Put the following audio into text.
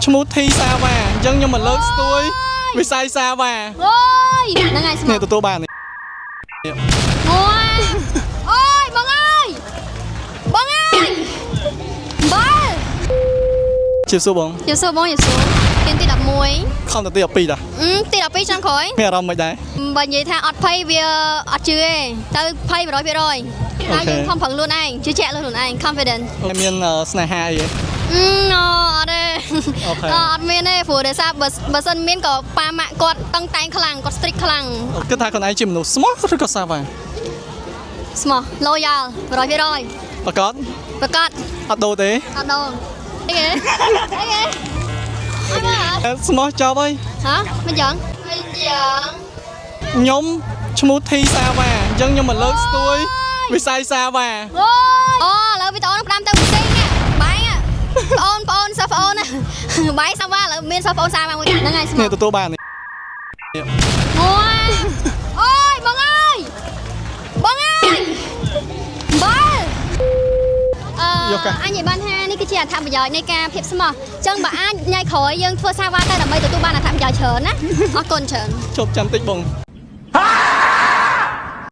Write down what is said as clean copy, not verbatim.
ឈ្មោះធីសាវ៉ាអញ្ចឹងខ្ញុំមកលើកស្ទួយវិស័យសាវ៉ាអូយហ្នឹងហើយស្មោះនេះទទួលបាននេះ អូយអូយបងអើយបងអើយបើជិះសួរបង យូសូបងយូសូទី11 ខំទៅទី12តាទី12ឆ្នាំក្រោយមានអារម្មណ៍មិនដែរ បើនិយាយថាអត់ភ័យវាអត់ជឿទេទៅភ័យ 100% តែយើងខំប្រឹងខ្លួនឯងជឿជាក់លើខ្លួនឯង confident មានស្នេហាអីទេ អត់ទេអត់មានទេព្រោះដោយសារបើសិនមានក៏ប៉ាម៉ាក់គាត់តឹងតែងខ្លាំងគាត់ strict ខ្លាំង គិតថាខ្លួនឯងជាមនុស្សស្មោះឬក៏សាវ៉ា ស្មោះ loyal 100% ប្រកាស ប្រកាស អត់ដូរទេ អត់ដូរអីគេអីគេអត់ ស្មោះចប់ហើយ ហ៎មិនយ៉ាងយ៉ាង ខ្ញុំឈ្មោះធីសាវ៉ាអញ្ចឹងខ្ញុំមកលើកស្ទួយវិស័យសាវ៉ា អូឥឡូវវីដេអូនឹងផ្ដាំទៅផ្សេងនេះបែងបងសិស្សបងណាបែងសាវ៉ាឥឡូវមានសិស្សបងសាវ៉ាមួយហ្នឹងហើយស្មោះ នេះទទួលបាននេះ អូយអូយបងអើយបងអើយបើអញនិយាយបានថានេះគឺជាអត្ថប្រយោជន៍នៃការភាពស្មោះអញ្ចឹងបើអាចញ៉ៃក្រោយយើងធ្វើសាវ៉ាទៅដើម្បីទទួលបានអត្ថប្រយោជន៍ច្រើនណាអរគុណច្រើន ជប់ចាំតិចបង